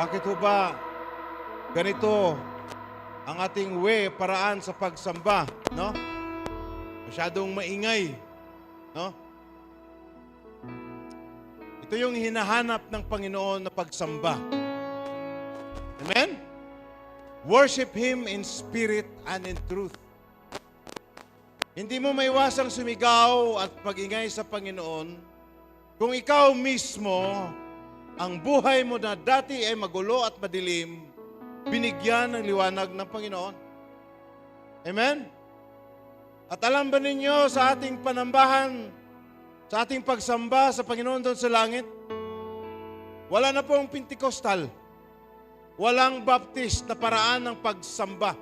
Bakit ho ba ganito ang ating paraan sa pagsamba, no? Masyadong maingay, no? Ito yung hinahanap ng Panginoon na pagsamba. Amen? Worship Him in spirit and in truth. Hindi mo maiwasang sumigaw at magingay sa Panginoon kung ikaw mismo, ang buhay mo na dati ay magulo at madilim, binigyan ng liwanag ng Panginoon. Amen? At alam ba ninyo sa ating panambahan, sa ating pagsamba sa Panginoon doon sa langit, wala na pong Pentecostal. Walang Baptist na paraan ng pagsamba.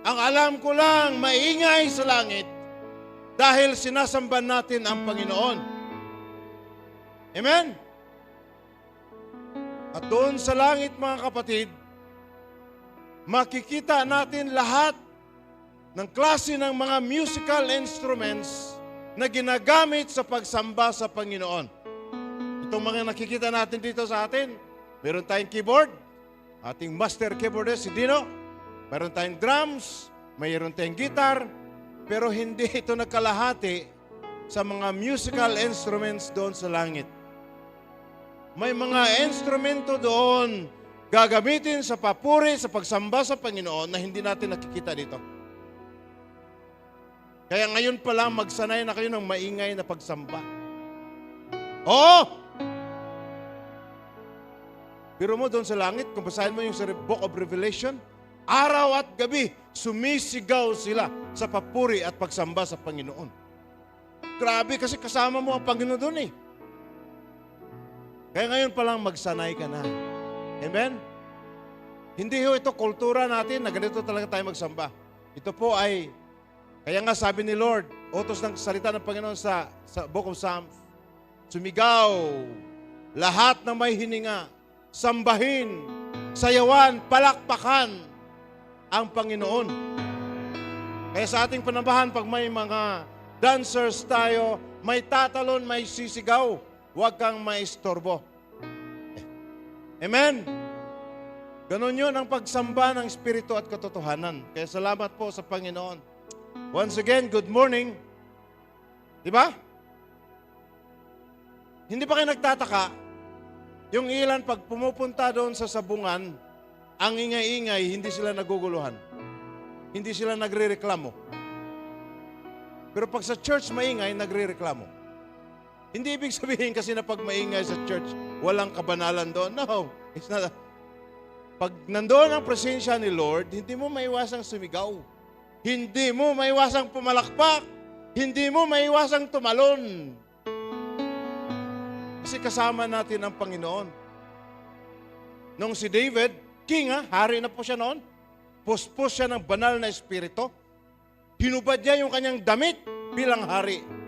Ang alam ko lang, maingay sa langit dahil sinasamba natin ang Panginoon. Amen? At doon sa langit, mga kapatid, makikita natin lahat ng klase ng mga musical instruments na ginagamit sa pagsamba sa Panginoon. Itong mga nakikita natin dito sa atin, meron tayong keyboard, ating master keyboardist si Dino, meron tayong drums, mayroon tayong guitar, pero hindi ito nagkalahati sa mga musical instruments doon sa langit. May mga instrumento doon gagamitin sa papuri, sa pagsamba sa Panginoon na hindi natin nakikita dito. Kaya ngayon pa lang magsanay na kayo ng maingay na pagsamba. Oo! Pero mo doon sa langit, kung basahin mo yung sa Book of Revelation, araw at gabi, sumisigaw sila sa papuri at pagsamba sa Panginoon. Grabe kasi kasama mo ang Panginoon doon eh. Kaya ngayon pa lang magsanay ka na. Amen? Hindi ho ito kultura natin na ganito talaga tayo magsamba. Ito po ay, kaya nga sabi ni Lord, utos ng salita ng Panginoon sa Book of Psalms, sumigaw, lahat na may hininga, sambahin, sayawan, palakpakan ang Panginoon. Kaya sa ating panambahan, pag may mga dancers tayo, may tatalon, may sisigaw, huwag kang maistorbo. Amen? Ganon yun ang pagsamba ng Espiritu at katotohanan. Kaya salamat po sa Panginoon. Once again, good morning. Di ba? Hindi ba kayo nagtataka? Yung ilan pag pumupunta doon sa sabungan, ang ingay-ingay, hindi sila naguguluhan. Hindi sila nagre-reklamo. Pero pag sa church maingay, nagre-reklamo. Hindi ibig sabihin kasi na pag maingay sa church, walang kabanalan doon. No, it's not. Pag nandoon ang presensya ni Lord, hindi mo maiwasang sumigaw. Hindi mo maiwasang pumalakpak. Hindi mo maiwasang tumalon. Kasi kasama natin ang Panginoon. Nung si David, king hari na po siya noon, puspos siya ng banal na espiritu. Hinubad niya yung kanyang damit bilang hari.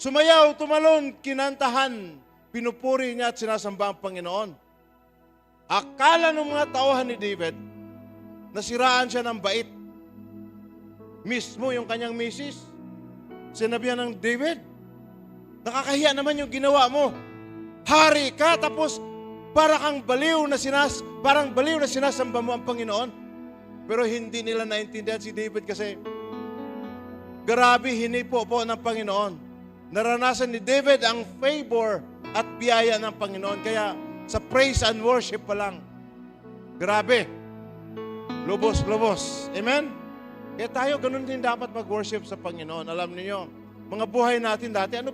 Sumayaw, tumalon, kinantahan, pinupuri niya at sinasamba ang Panginoon. Akala ng mga tauhan ni David, nasiraan siya ng bait. Mismo yung kanyang misis, sinabihan ng David, nakakahiya naman yung ginawa mo. Hari ka, tapos parang baliw na sinasamba mo ang Panginoon. Pero hindi nila naintindihan si David kasi grabe hinipo po ng Panginoon. Naranasan ni David ang favor at biyaya ng Panginoon. Kaya sa praise and worship pa lang, grabe, lubos-lubos. Amen? Kaya tayo, ganun din dapat mag-worship sa Panginoon. Alam niyo, mga buhay natin dati, ano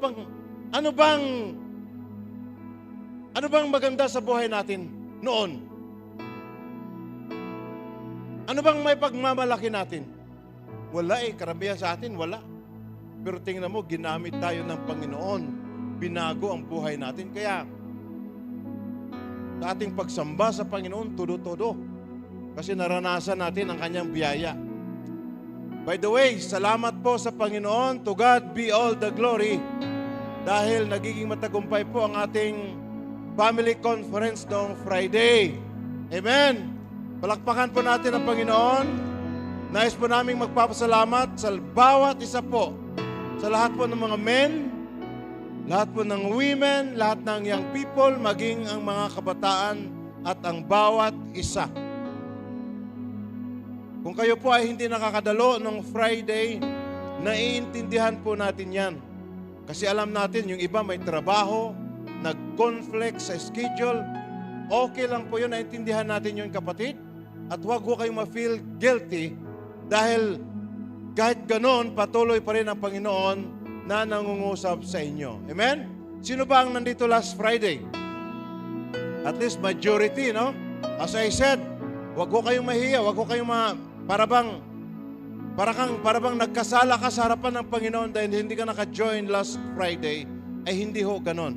bang maganda sa buhay natin noon? Ano bang may pagmamalaki natin? Wala karamihan sa atin, wala. Pero tingnan mo, ginamit tayo ng Panginoon. Binago ang buhay natin. Kaya, sa ating pagsamba sa Panginoon, todo-todo. Kasi naranasan natin ang kanyang biyaya. By the way, salamat po sa Panginoon. To God be all the glory. Dahil nagiging matagumpay po ang ating family conference noong Friday. Amen. Palakpakan po natin ang Panginoon. Nais po naming magpapasalamat sa bawat isa po, sa lahat po ng mga men, lahat po ng women, lahat ng young people, maging ang mga kabataan at ang bawat isa. Kung kayo po ay hindi nakakadalo ng Friday, naiintindihan po natin yan. Kasi alam natin, yung iba may trabaho, nag-conflict sa schedule. Okay lang po yun, naiintindihan natin yun, kapatid. At huwag po kayong ma-feel guilty dahil kahit ganon, patuloy pa rin ang Panginoon na nangungusap sa inyo. Amen? Sino ba ang nandito last Friday? At least majority, no? As I said, huwag ko kayong mahiya, huwag ko kayong para bang nagkasala ka sa harapan ng Panginoon dahil hindi ka naka-join last Friday, ay hindi ho ganon.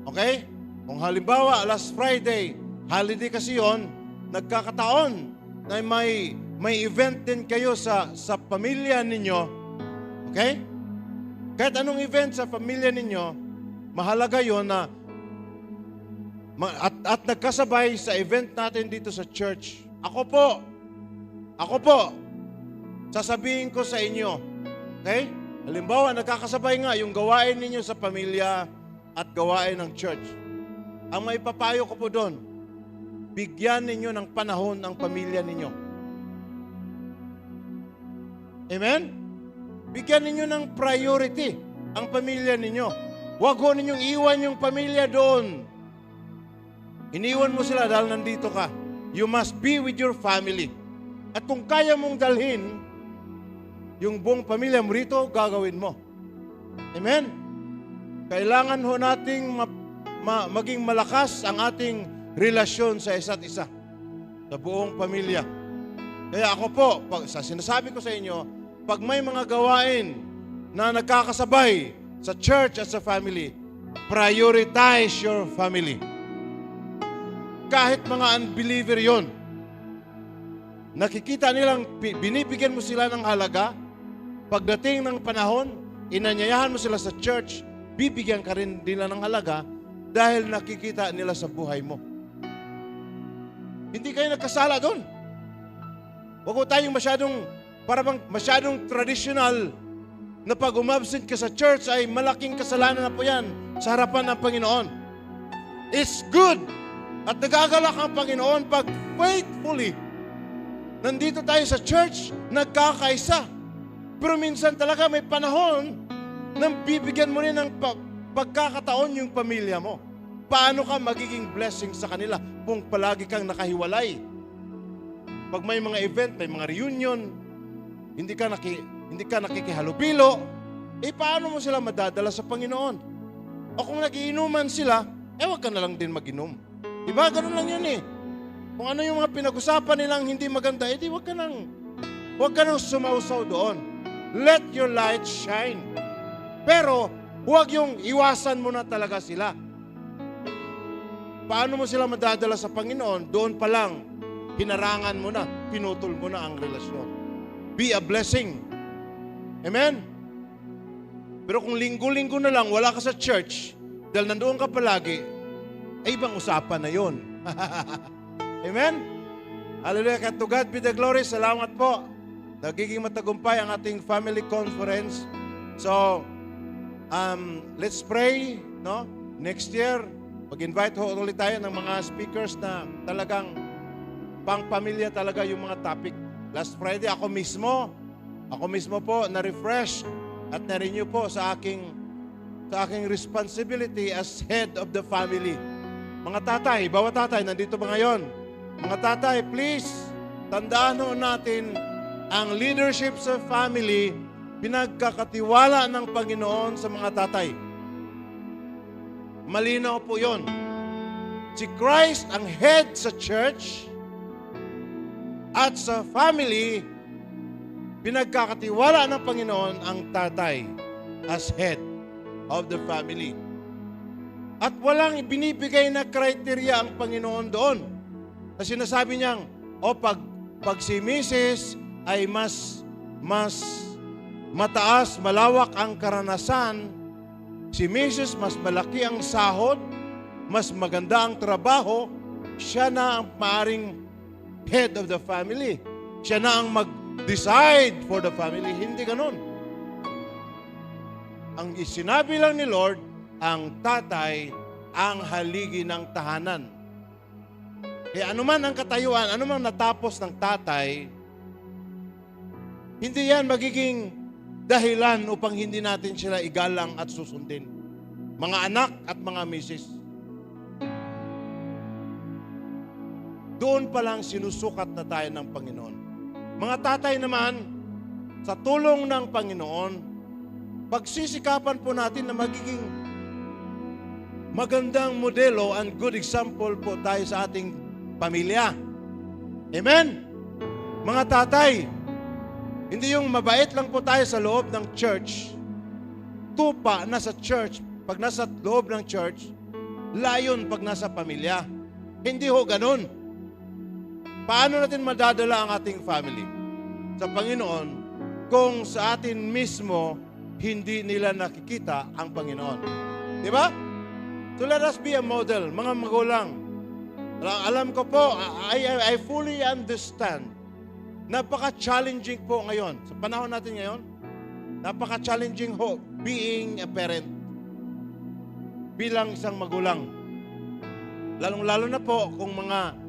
Okay? Kung halimbawa, last Friday, holiday kasi yon, nagkakataon na may event din kayo sa pamilya ninyo. Okay? Kahit anong event sa pamilya ninyo, mahalaga yon na at nagkasabay sa event natin dito sa church. Ako po, sasabihin ko sa inyo, okay? Halimbawa, nagkakasabay nga yung gawain ninyo sa pamilya at gawain ng church. Ang may papayo ko po doon, bigyan ninyo ng panahon ang pamilya ninyo. Amen? Bigyan ninyo ng priority ang pamilya ninyo. Huwag ho ninyong iwan yung pamilya doon. Iniwan mo sila dahil nandito ka. You must be with your family. At kung kaya mong dalhin yung buong pamilya mo rito, gagawin mo. Amen? Kailangan ho nating maging malakas ang ating relasyon sa isa't isa, sa buong pamilya. Kaya ako po, sinasabi ko sa inyo, pag may mga gawain na nagkakasabay sa church at sa family, prioritize your family. Kahit mga unbeliever yon, nakikita nilang binibigyan mo sila ng halaga, pagdating ng panahon, inanyayahan mo sila sa church, bibigyan ka rin nila ng halaga dahil nakikita nila sa buhay mo. Hindi kayo nagkasala doon. Huwag ko tayong masyadong traditional na pag umabsent ka sa church ay malaking kasalanan na po yan sa harapan ng Panginoon. It's good at nagagalak ang Panginoon pag faithfully nandito tayo sa church, nagkakaisa. Pero minsan talaga may panahon nang bibigyan mo rin ng pagkakataon yung pamilya mo. Paano ka magiging blessing sa kanila kung palagi kang nakahiwalay? Pag may mga event, may mga reunion, hindi ka nakikihalubilo, paano mo sila madadala sa Panginoon? O kung nagiinuman sila, wag ka na lang din mag-inom. Diba? Ganun lang yun eh. Kung ano yung mga pinag-usapan nilang hindi maganda, wag ka nang sumausaw doon. Let your light shine. Pero, huwag yung iwasan mo na talaga sila. Paano mo sila madadala sa Panginoon? Doon pa lang, hinarangan mo na, pinutol mo na ang relasyon. Be a blessing. Amen? Pero kung linggo-linggo na lang, wala ka sa church, dahil nandoon ka palagi, ibang usapan na yon. Amen? Hallelujah. To God be the glory. Salamat po. Nagiging matagumpay ang ating family conference. So, let's pray, no? Next year, mag-invite ho ulit tayo ng mga speakers na talagang pang-pamilya talaga yung mga topic. Last Friday, ako mismo po na-refresh at na-renew po sa aking responsibility as head of the family. Mga tatay, bawat tatay, nandito ba ngayon? Mga tatay, please, tandaan ho natin ang leadership sa family, pinagkakatiwala ng Panginoon sa mga tatay. Malinaw po yon. Si Christ ang head sa church at sa family, pinagkakatiwala ng Panginoon ang tatay as head of the family. At walang binibigay na kriteria ang Panginoon doon. Na sinasabi niyang, pag si Mrs. ay mas mataas, malawak ang karanasan, si Mrs. mas malaki ang sahod, mas maganda ang trabaho, siya na ang maaring head of the family. Siya na ang mag-decide for the family. Hindi ganun. Ang sinabi lang ni Lord, ang tatay ang haligi ng tahanan. Kaya anuman ang katayuan, anuman natapos ng tatay, hindi yan magiging dahilan upang hindi natin sila igalang at susundin. Mga anak at mga misis. Doon pa lang sinusukat na tayo ng Panginoon. Mga tatay naman, sa tulong ng Panginoon, pagsisikapan po natin na magiging magandang modelo and good example po tayo sa ating pamilya. Amen? Mga tatay, hindi yung mabait lang po tayo sa loob ng church, tupa nasa church, pag nasa loob ng church, layon pag nasa pamilya. Hindi ho ganun. Paano natin madadala ang ating family sa Panginoon kung sa atin mismo hindi nila nakikita ang Panginoon? Di ba? So let us be a model, mga magulang. Alam ko po, I fully understand. Napaka-challenging po ngayon. Sa panahon natin ngayon, napaka-challenging ho being a parent. Bilang isang magulang. Lalong-lalo na po kung mga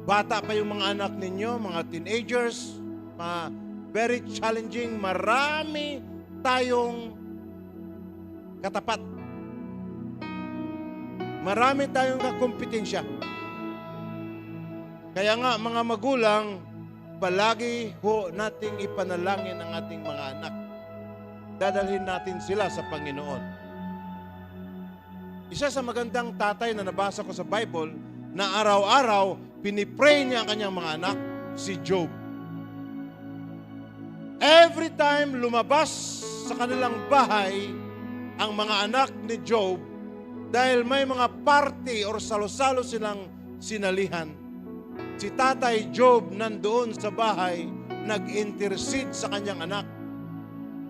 bata pa yung mga anak ninyo, mga teenagers, mga very challenging, marami tayong katapat. Marami tayong kakompetensya. Kaya nga mga magulang, palagi ho nating ipanalangin ang ating mga anak. Dadalhin natin sila sa Panginoon. Isa sa magandang tatay na nabasa ko sa Bible, na araw-araw, pinipray niya ang kanyang mga anak, si Job. Every time lumabas sa kanilang bahay, ang mga anak ni Job, dahil may mga party or salo-salo silang sinalihan, si Tatay Job nandoon sa bahay, nag-intercede sa kanyang anak,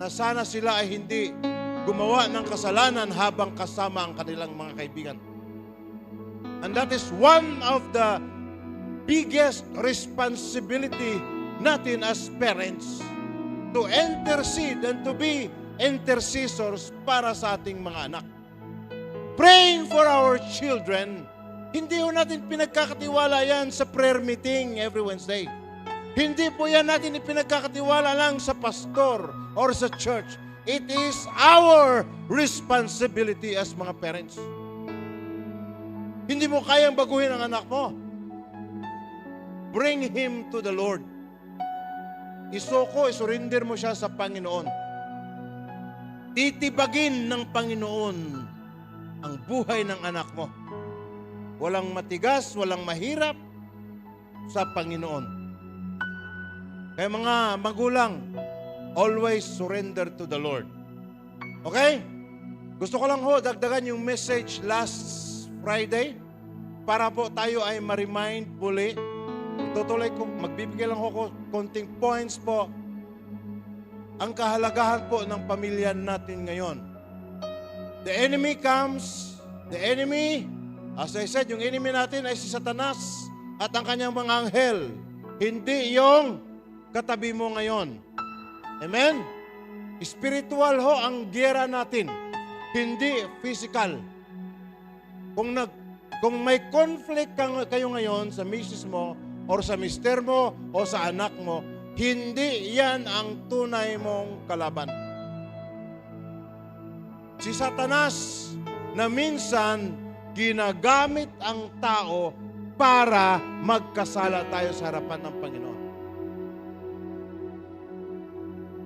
na sana sila ay hindi gumawa ng kasalanan habang kasama ang kanilang mga kaibigan. And that is one of the biggest responsibility natin as parents, to intercede and to be intercessors para sa ating mga anak. Praying for our children, hindi po natin pinagkakatiwala yan sa prayer meeting every Wednesday. Hindi po yan natin ipinagkakatiwala lang sa pastor or sa church. It is our responsibility as mga parents. Hindi mo kayang baguhin ang anak mo. Bring him to the Lord. Isurrender mo siya sa Panginoon. Titibagin ng Panginoon ang buhay ng anak mo. Walang matigas, walang mahirap sa Panginoon. Kaya mga magulang, always surrender to the Lord. Okay? Gusto ko lang ho, dagdagan yung message last Friday para po tayo ay ma-remind muli. Itutuloy ko, magbibigay lang ako konting points po. Ang kahalagahan po ng pamilya natin ngayon. The enemy comes, the enemy, as I said, yung enemy natin ay si Satanas at ang kanyang mga anghel. Hindi yung katabi mo ngayon. Amen? Spiritual ho ang giyera natin, hindi physical. Kung may conflict kayo ngayon sa misis mo, or sa mister mo, o sa anak mo, hindi yan ang tunay mong kalaban. Si Satanas na minsan ginagamit ang tao para magkasala tayo sa harapan ng Panginoon.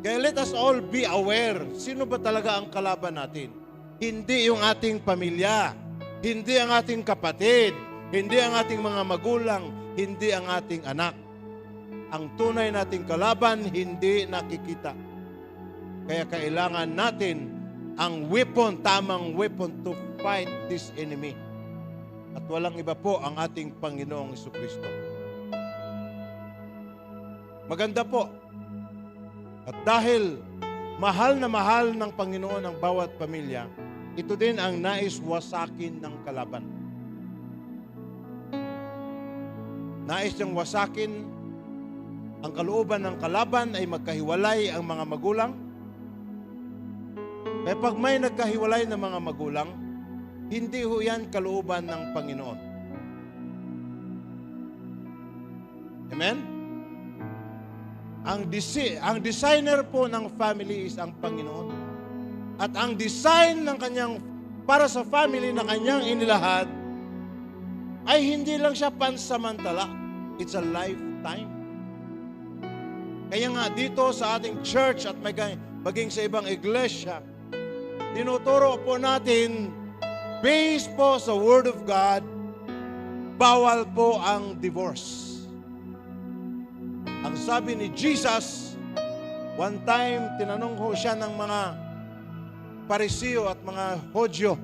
Kaya let us all be aware, sino ba talaga ang kalaban natin? Hindi yung ating pamilya, hindi ang ating kapatid, hindi ang ating mga magulang, hindi ang ating anak. Ang tunay nating kalaban, hindi nakikita. Kaya kailangan natin ang weapon, tamang weapon to fight this enemy. At walang iba po ang ating Panginoong Jesucristo. Maganda po. At dahil mahal na mahal ng Panginoon ang bawat pamilya, ito din ang nais wasakin ng kalaban. Nais niyang wasakin ang kalooban ng kalaban ay magkahiwalay ang mga magulang. Kaya pag may nagkahiwalay ng mga magulang, hindi ho yan kalooban ng Panginoon. Amen? Ang designer po ng family is ang Panginoon. At ang design ng kanyang para sa family na kanyang inilahad ay hindi lang siya pansamantala. It's a lifetime. Kaya nga dito sa ating church at maging sa ibang iglesia, tinuturo po natin, based po sa Word of God, bawal po ang divorce. Ang sabi ni Jesus, one time, tinanong ho siya ng mga Pariseo at mga Hodyo,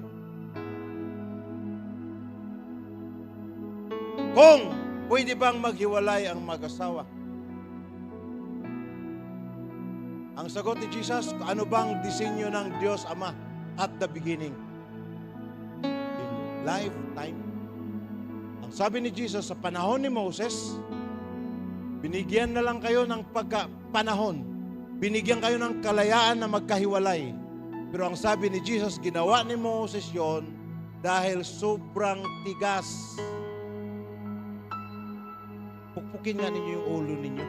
kung pwede bang maghiwalay ang mag-asawa? Ang sagot ni Jesus, ano bang disenyo ng Diyos Ama at the beginning? In lifetime. Ang sabi ni Jesus, sa panahon ni Moses, binigyan na lang kayo ng panahon. Binigyan kayo ng kalayaan na magkahiwalay. Pero ang sabi ni Jesus, ginawa ni Moses yon dahil sobrang tigas. Pukpukin nga ninyo yung ulo ninyo.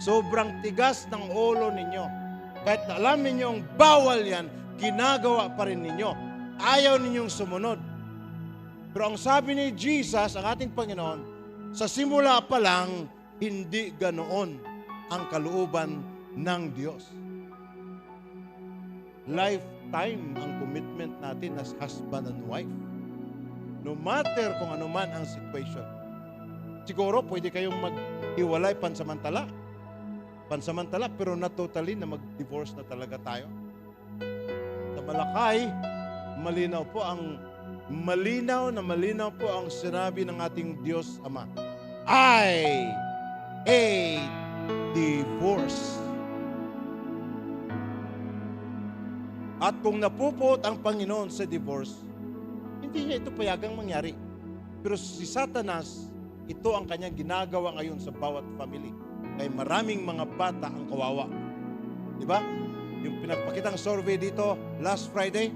Sobrang tigas ng ulo ninyo. Kahit alam ninyong bawal yan, ginagawa pa rin ninyo. Ayaw ninyong sumunod. Pero ang sabi ni Jesus, ang ating Panginoon, sa simula pa lang, hindi ganoon ang kalooban ng Diyos. Lifetime ang commitment natin as husband and wife. No matter kung ano man ang situation. Siguro pwede kayong maghiwalay pansamantala, pero not totally na mag-divorce na talaga tayo. Sa Malakay, malinaw po ang sinabi ng ating Diyos Ama. I hate divorce. At kung napupot ang Panginoon sa divorce, hindi niya ito payagang mangyari. Pero si Satanas, ito ang kanyang ginagawa ngayon sa bawat family. Kaya maraming mga bata ang kawawa. Diba? Yung pinagpakitang survey dito last Friday,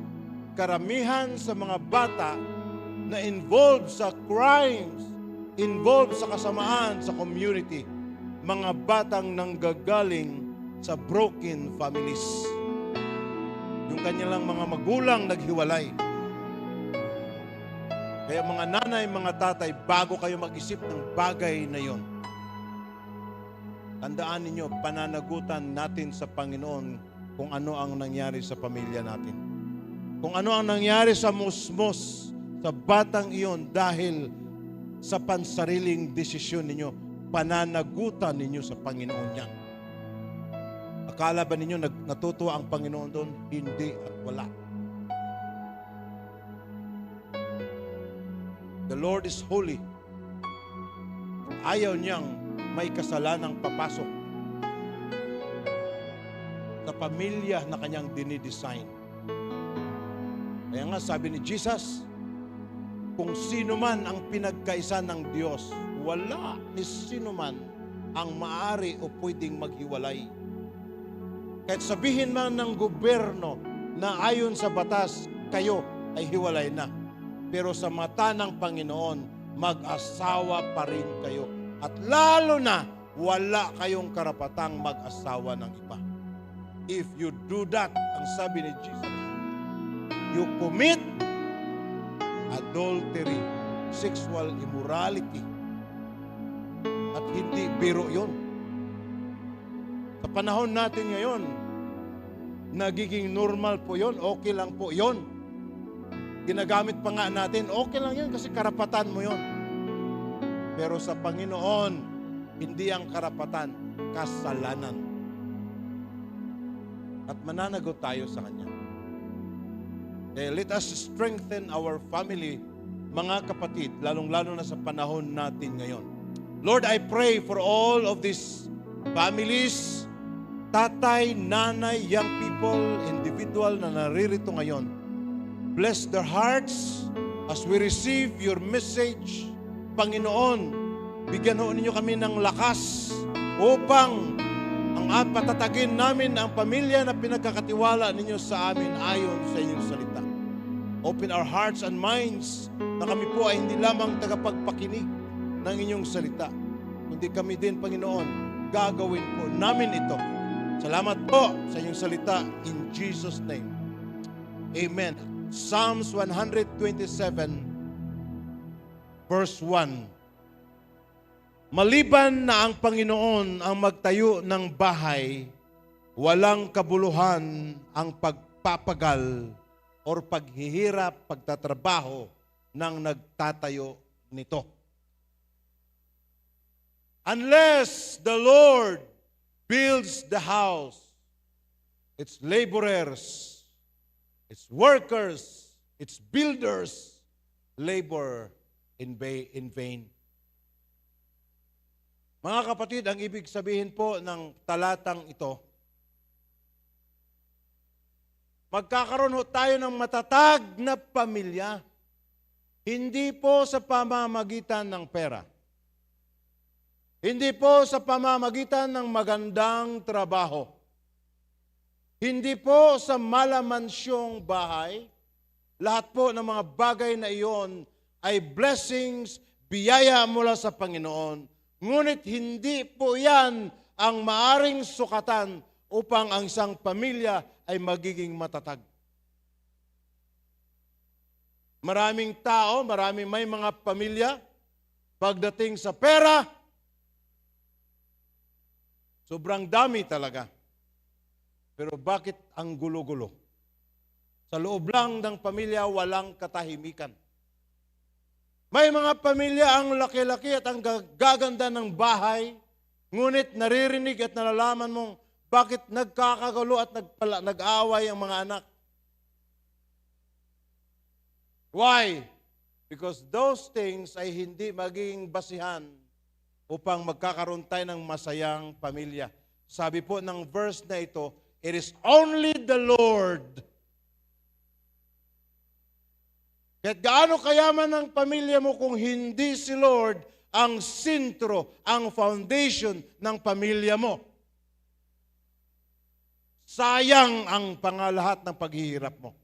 karamihan sa mga bata na involved sa crimes, involved sa kasamaan sa community, mga batang nanggagaling sa broken families. Yung kanilang mga magulang naghiwalay. Kaya mga nanay, mga tatay, bago kayo mag-isip ng bagay na yon, tandaan ninyo, pananagutan natin sa Panginoon kung ano ang nangyari sa pamilya natin. Kung ano ang nangyari sa musmos, sa batang iyon dahil sa pansariling desisyon ninyo, pananagutan ninyo sa Panginoon yan. Akala ba ninyo natutuwa ang Panginoon doon? Hindi at wala. The Lord is holy. Ayaw niyang may kasalanang papasok sa pamilya na kanyang dinidesign. Kaya nga sabi ni Jesus, kung sino man ang pinagkaisa ng Diyos, wala ni sino man ang maaari o pwedeng maghiwalay. Kahit sabihin man ng gobyerno na ayon sa batas, kayo ay hiwalay na. Pero sa mata ng Panginoon, mag-asawa pa rin kayo. At lalo na, wala kayong karapatang mag-asawa ng iba. If you do that, ang sabi ni Jesus, you commit adultery, sexual immorality. At hindi biro yun. Sa panahon natin ngayon, nagiging normal po yun, okay lang po yun. Ginagamit pa nga natin, okay lang yun kasi karapatan mo yun. Pero sa Panginoon, hindi ang karapatan, kasalanan. At mananagot tayo sa Kanya. Kaya let us strengthen our family, mga kapatid, lalong-lalo na sa panahon natin ngayon. Lord, I pray for all of these families, tatay, nanay, young people, individual na naririto ngayon. Bless their hearts as we receive your message. Panginoon, bigyan ho ninyo kami ng lakas upang ang at patatagin namin ang pamilya na pinagkakatiwala ninyo sa amin ayon sa inyong salita. Open our hearts and minds na kami po ay hindi lamang tagapagpakinig ng inyong salita, kundi kami din, Panginoon, gagawin po namin ito. Salamat po sa inyong salita in Jesus' name. Amen. Psalms 127 verse 1. Maliban na ang Panginoon ang magtayo ng bahay, walang kabuluhan ang pagpapagal o paghihirap, pagtatrabaho ng nagtatayo nito. Unless the Lord builds the house, its laborers, its workers, its builders labor in vain. Mga kapatid, ang ibig sabihin po ng talatang ito, magkakaroon ho tayo ng matatag na pamilya, hindi po sa pamamagitan ng pera. Hindi po sa pamamagitan ng magandang trabaho. Hindi po sa malamansyong bahay. Lahat po ng mga bagay na iyon ay blessings, biyaya mula sa Panginoon. Ngunit hindi po yan ang maaring sukatan upang ang isang pamilya ay magiging matatag. Maraming tao, may mga pamilya, pagdating sa pera, sobrang dami talaga. Pero bakit ang gulo-gulo? Sa loob lang ng pamilya, walang katahimikan. May mga pamilya ang laki-laki at ang gaganda ng bahay, ngunit naririnig at nalalaman mong bakit nagkakagulo at nag-aaway ang mga anak. Why? Because those things ay hindi magiging basihan upang magkakaroon tayo ng masayang pamilya. Sabi po ng verse na ito, it is only the Lord. Kahit gaano kayaman ang pamilya mo kung hindi si Lord ang sentro, ang foundation ng pamilya mo, sayang ang pangalahat ng paghihirap mo.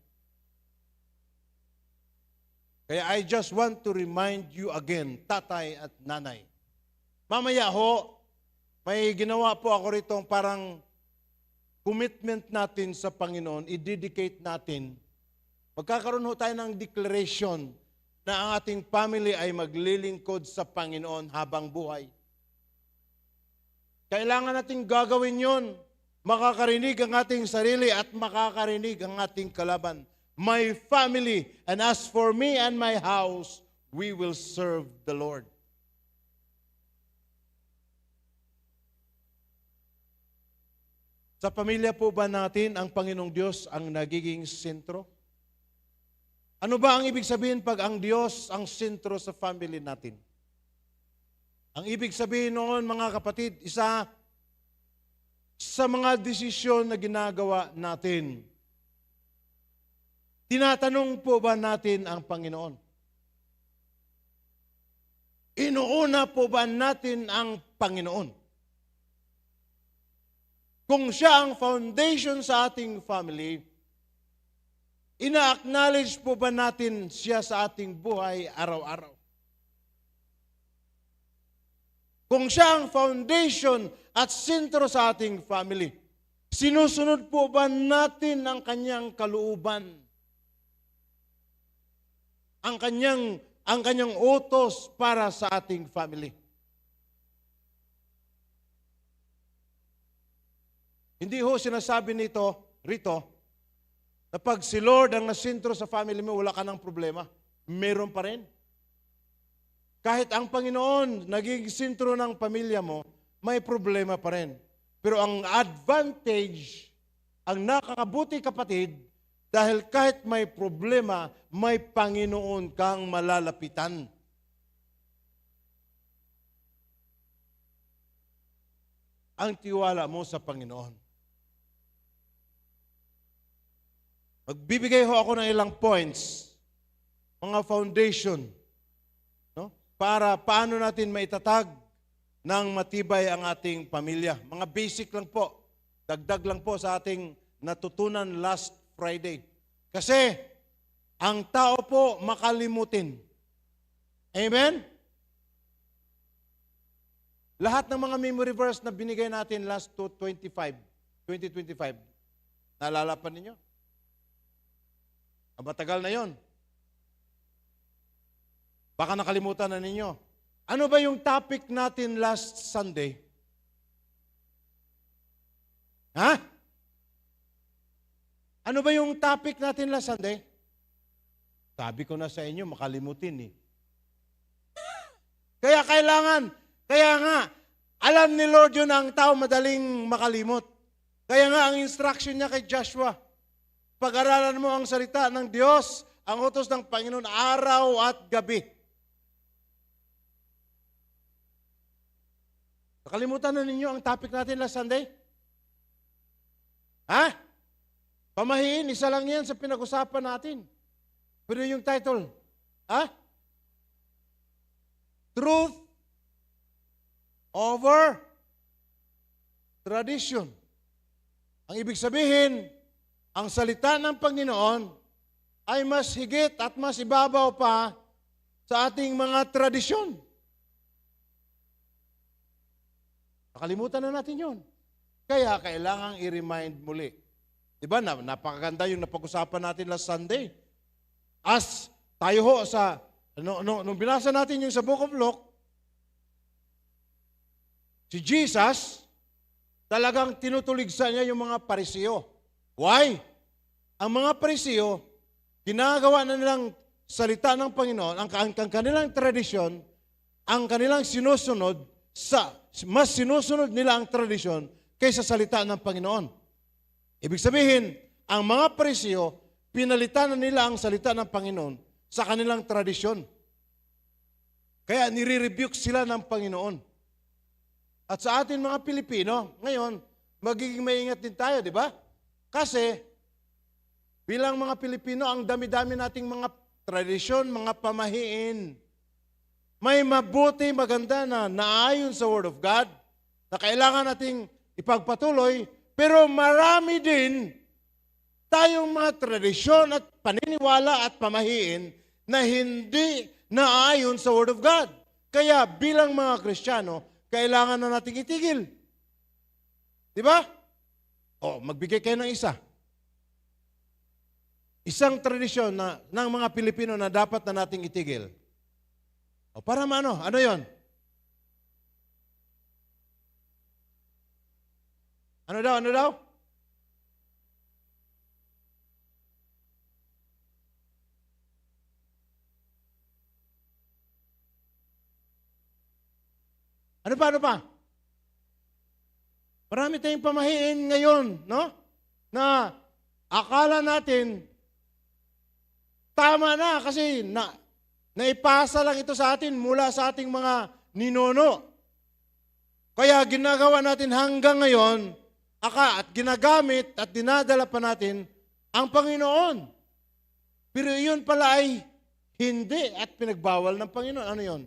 Kaya I just want to remind you again, tatay at nanay. Mamaya ho, may ginawa po ako rito parang commitment natin sa Panginoon, i-dedicate natin. Magkakaroon ho tayo ng declaration na ang ating family ay maglilingkod sa Panginoon habang buhay. Kailangan natin gagawin yon. Makakarinig ang ating sarili at makakarinig ang ating kalaban. My family, and as for me and my house, we will serve the Lord. Sa pamilya po ba natin, ang Panginoong Diyos ang nagiging sentro? Ano ba ang ibig sabihin pag ang Diyos ang sentro sa family natin? Ang ibig sabihin noon, mga kapatid, isa sa mga desisyon na ginagawa natin, tinatanong po ba natin ang Panginoon? Inuuna po ba natin ang Panginoon? Kung siya ang foundation sa ating family, ina-acknowledge po ba natin siya sa ating buhay araw-araw? Kung siya ang foundation at sentro sa ating family, sinusunod po ba natin ang kanyang kalooban? Ang kanyang utos para sa ating family? Hindi ho sinasabi rito, na pag si Lord ang nasintro sa family mo, wala ka ng problema. Meron pa rin. Kahit ang Panginoon naging sentro ng pamilya mo, may problema pa rin. Pero ang advantage, ang nakakabuti kapatid, dahil kahit may problema, may Panginoon kang malalapitan. Ang tiwala mo sa Panginoon. Magbibigay ho ako ng ilang points, mga foundation, no? Para paano natin maitatag ng matibay ang ating pamilya. Mga basic lang po. Dagdag lang po sa ating natutunan last Friday. Kasi ang tao po makalimutin. Amen? Lahat ng mga memory verse na binigay natin last 2025, naalala pa ninyo? Matagal na yon. Baka nakalimutan na ninyo. Ano ba yung topic natin last Sunday? Ha? Ano ba yung topic natin last Sunday? Sabi ko na sa inyo, makalimutin eh. Kaya nga, alam ni Lord yun ang tao madaling makalimot. Kaya nga, ang instruction niya kay Joshua, pag-aralan mo ang salita ng Diyos, ang utos ng Panginoon, araw at gabi. Nakalimutan na ninyo ang topic natin last Sunday? Ha? Pamahiin, isa lang yan sa pinag-usapan natin. Pero yung title, ha? Truth over tradition. Ang ibig sabihin, ang salita ng Panginoon ay mas higit at mas ibabaw pa sa ating mga tradisyon. Nakalimutan na natin yun. Kaya kailangang i-remind muli. Diba, napakaganda yung napag-usapan natin last Sunday. As tayo ho sa, nung binasa natin yung sa Book of Luke, si Jesus, talagang tinutuligsa niya yung mga Pariseo. Why? Ang mga Pariseo, ginagawa na nilang salita ng Panginoon, ang kanilang tradisyon, ang kanilang sinusunod, mas sinusunod nila ang tradisyon kaysa salita ng Panginoon. Ibig sabihin, ang mga Pariseo, pinalitan na nila ang salita ng Panginoon sa kanilang tradisyon. Kaya nire-rebuke sila ng Panginoon. At sa atin mga Pilipino, ngayon, magiging maingat din tayo, di ba? Kasi, bilang mga Pilipino, ang dami-dami nating mga tradisyon, mga pamahiin. May mabuti, maganda na naayon sa Word of God, na kailangan nating ipagpatuloy, pero marami din tayong mga tradisyon at paniniwala at pamahiin na hindi naayon sa Word of God. Kaya bilang mga Kristiyano, kailangan na nating itigil. Di ba? O, magbigay kayo ng isa. Isang tradisyon ng mga Pilipino na dapat na nating itigil. O, para maano? Ano yon? Ano daw? Ano daw? Ano pa? Ano pa? Marami tayong pamahiin ngayon, no? Na akala natin tama na kasi naipasa lang ito sa atin mula sa ating mga ninuno. Kaya ginagawa natin hanggang ngayon at ginagamit at dinadala pa natin ang Panginoon. Pero yun pala ay hindi at pinagbawal ng Panginoon. Ano yun?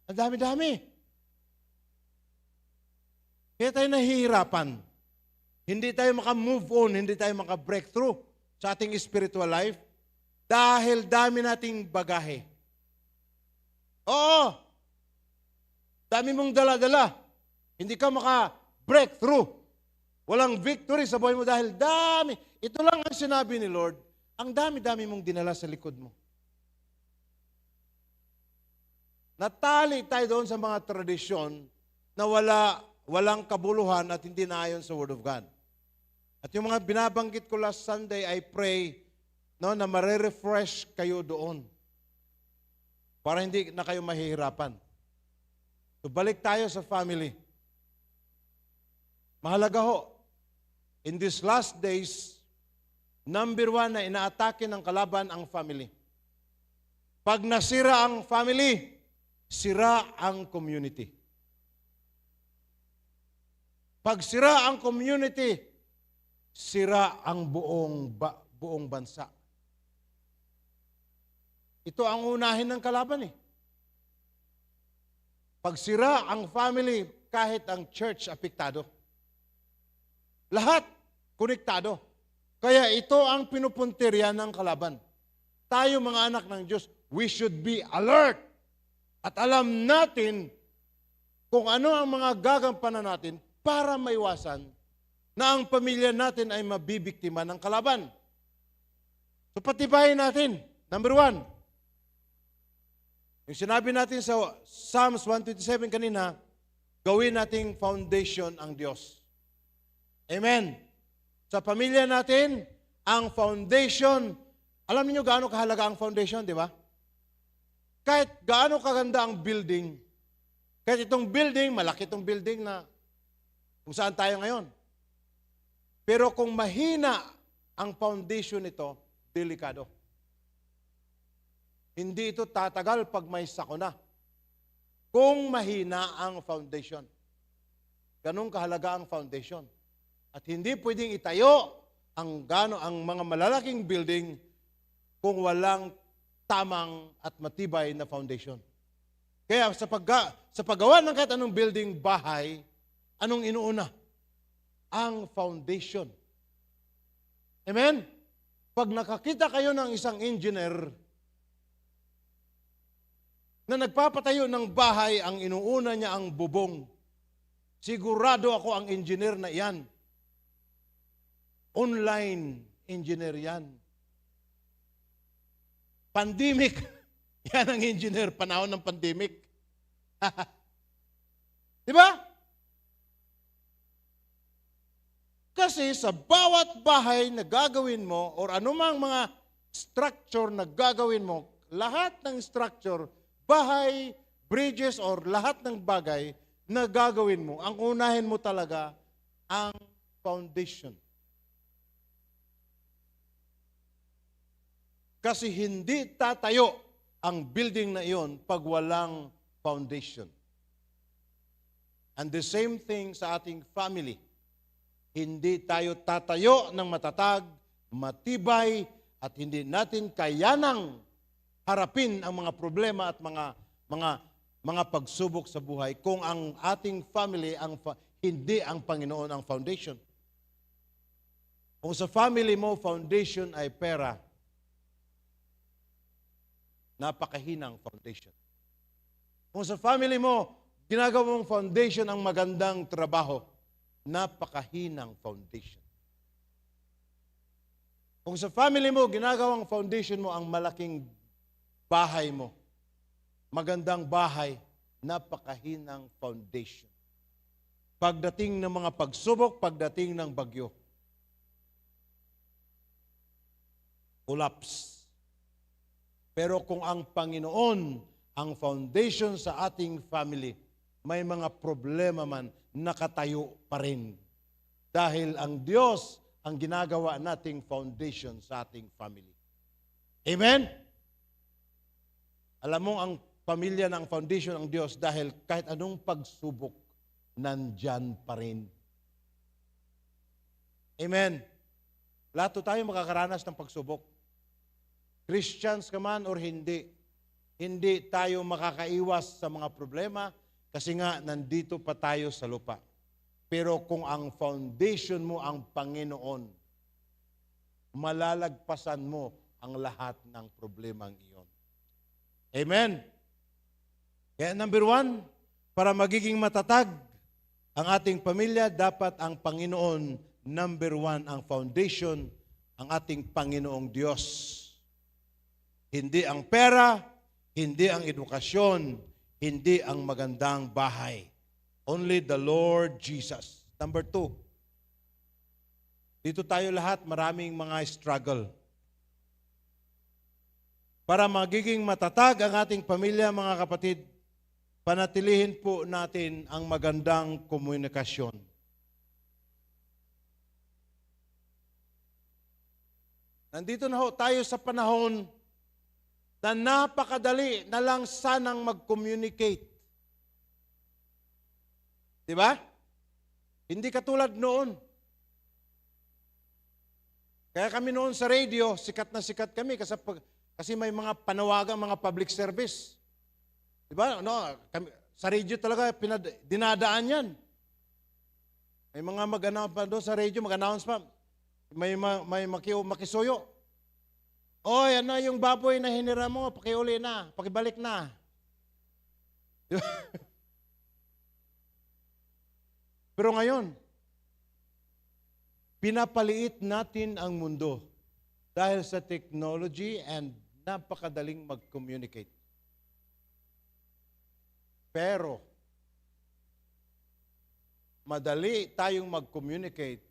Ang dami-dami. Kaya tayo nahihirapan. Hindi tayo maka-move on, hindi tayo maka-breakthrough sa ating spiritual life dahil dami nating bagahe. Oo, dami mong dala-dala. Hindi ka maka-breakthrough. Walang victory sa buhay mo dahil dami. Ito lang ang sinabi ni Lord, ang dami-dami mong dinala sa likod mo. Natali tayo doon sa mga tradisyon na walang kabuluhan at hindi naayon sa Word of God. At yung mga binabanggit ko last Sunday, I pray na mare-refresh kayo doon para hindi na kayo mahihirapan. So balik tayo sa family. Mahalaga ho, in these last days, number 1 na inaatake ng kalaban ang family. Pag nasira ang family, sira ang community. Pag sira ang community, sira ang buong bansa. Ito ang unahin ng kalaban eh. Pag sira ang family, kahit ang church apektado. Lahat konektado. Kaya ito ang pinupuntirya ng kalaban. Tayo mga anak ng Diyos, we should be alert. At alam natin kung ano ang mga gagampanan natin para maiwasan na ang pamilya natin ay mabibiktima ng kalaban. So patibayin natin. Number 1, yung sinabi natin sa Psalms 127 kanina, gawin nating foundation ang Diyos. Amen. Sa pamilya natin, ang foundation, alam niyo gaano kahalaga ang foundation, di ba? Kahit gaano kaganda ang building, kahit itong building, malaki itong building na kung saan tayo ngayon. Pero kung mahina ang foundation nito, delikado. Hindi ito tatagal pag may sakuna. Kung mahina ang foundation. Ganun kahalaga ang foundation. At hindi pwedeng itayo ang mga malalaking building kung walang tamang at matibay na foundation. Kaya sa paggawa ng kahit anong building, bahay, anong inuuna? Ang foundation. Amen? Pag nakakita kayo ng isang engineer na nagpapatayo ng bahay, ang inuuna niya ang bubong. Sigurado ako ang engineer na iyan. Online engineer yan. Pandemic. Yan ang engineer, panahon ng pandemic. Di ba? Kasi sa bawat bahay na gagawin mo or anumang mga structure na gagawin mo, lahat ng structure, bahay, bridges, or lahat ng bagay na gagawin mo, ang unahin mo talaga ang foundation. Kasi hindi tatayo ang building na iyon pag walang foundation. And the same thing sa ating family. Hindi tayo tatayo ng matatag, matibay, at hindi natin kayanang harapin ang mga problema at mga pagsubok sa buhay kung ang ating family hindi ang Panginoon ang foundation. Kung sa family mo foundation ay pera, napakahinang foundation. Kung sa family mo ginagawang foundation ang magandang trabaho, napakahinang foundation. Kung sa family mo ginagawang foundation mo ang malaking bahay mo, magandang bahay, napakahinang foundation. Pagdating ng mga pagsubok, pagdating ng bagyo, collapse. Pero kung ang Panginoon ang foundation sa ating family, may mga problema man, nakatayo pa rin. Dahil ang Diyos ang ginagawa nating foundation sa ating family. Amen? Alam mo, ang pamilya ng foundation ng Diyos dahil kahit anong pagsubok, nandyan pa rin. Amen. Lahat tayo makakaranas ng pagsubok. Christians ka man or hindi, hindi tayo makakaiwas sa mga problema kasi nga nandito pa tayo sa lupa. Pero kung ang foundation mo ang Panginoon, malalagpasan mo ang lahat ng problemang iyon. Amen. Kaya number 1, para magiging matatag ang ating pamilya, dapat ang Panginoon, number 1, ang foundation, ang ating Panginoong Diyos. Hindi ang pera, hindi ang edukasyon, hindi ang magandang bahay. Only the Lord Jesus. Number 2, dito tayo lahat, maraming mga struggle. Para magiging matatag ang ating pamilya, mga kapatid, panatilihin po natin ang magandang komunikasyon. Nandito na ho tayo sa panahon na napakadali na lang sanang mag-communicate. Di ba? Hindi katulad noon. Kaya kami noon sa radio, sikat na sikat kami kasi may mga panawagang, mga public service. Di ba? No, Sa radio talaga, dinadaan yan. May mga mag-announce pa doon sa radio, mag-announce pa. May makisuyo. Oy, ano yung baboy na hinira mo? Pakiuli na, pakibalik na. Pero ngayon, pinapaliit natin ang mundo dahil sa technology and napakadaling mag-communicate. Pero, madali tayong mag-communicate,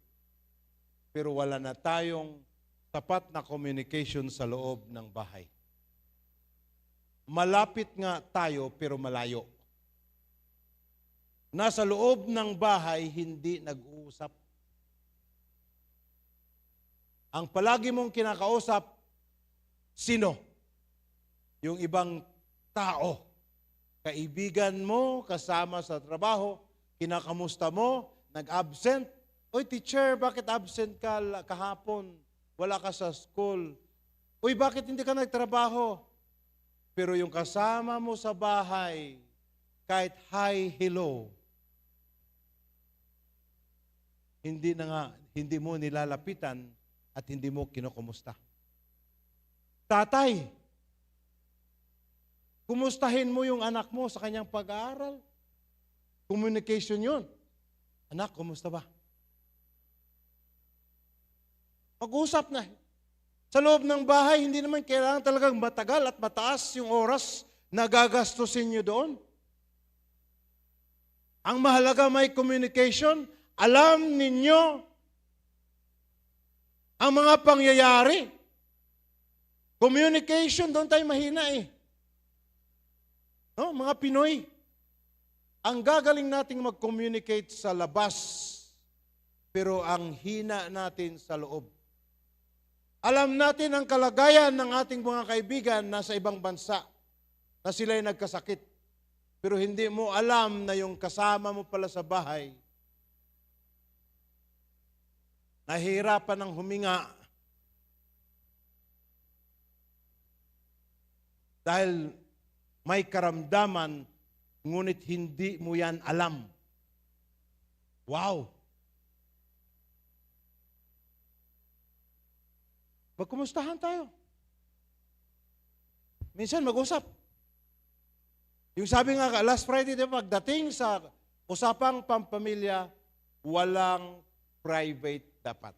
pero wala na tayong tapat na communication sa loob ng bahay. Malapit nga tayo, pero malayo. Nasa loob ng bahay, hindi nag-uusap. Ang palagi mong kinakausap, sino? Yung ibang tao. Kaibigan mo, kasama sa trabaho, kinakamusta mo, nag-absent. Oy, teacher, bakit absent ka kahapon? Wala ka sa school. Uy, bakit hindi ka nagtrabaho? Pero yung kasama mo sa bahay, kahit hi, hello, hindi mo nilalapitan at hindi mo kinukumusta. Tatay, kumustahin mo yung anak mo sa kanyang pag-aaral. Communication yun. Anak, kumusta ba? Mag-usap na. Sa loob ng bahay, hindi naman kailangan talagang matagal at mataas yung oras na gagastusin nyo doon. Ang mahalaga may communication, alam ninyo ang mga pangyayari. Communication, doon tayo mahina eh. No, mga Pinoy, ang gagaling nating mag-communicate sa labas, pero ang hina natin sa loob. Alam natin ang kalagayan ng ating mga kaibigan nasa ibang bansa, na sila'y nagkasakit. Pero hindi mo alam na yung kasama mo pala sa bahay, nahihirapan ng huminga dahil may karamdaman, ngunit hindi mo yan alam. Wow! Magkumustahan tayo. Minsan mag-usap. Yung sabi nga, last Friday, diba, pagdating sa usapang pampamilya, walang private dapat.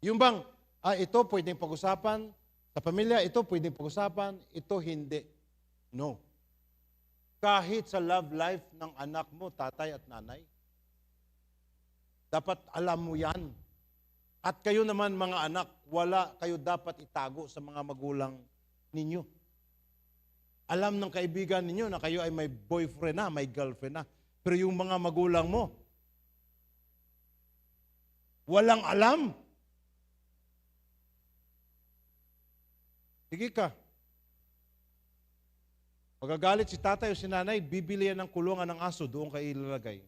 Yung bang, ito pwedeng pag-usapan, sa pamilya, ito pwedeng pag-usapan, ito hindi. No. Kahit sa love life ng anak mo, tatay at nanay, dapat alam mo yan. At kayo naman mga anak, wala kayo dapat itago sa mga magulang ninyo. Alam ng kaibigan ninyo na kayo ay may boyfriend na, may girlfriend na. Pero yung mga magulang mo, walang alam. Sige ka. Magagalit si tatay o si nanay, bibili yan ng kulungan ng aso, doon kayo ilalagay.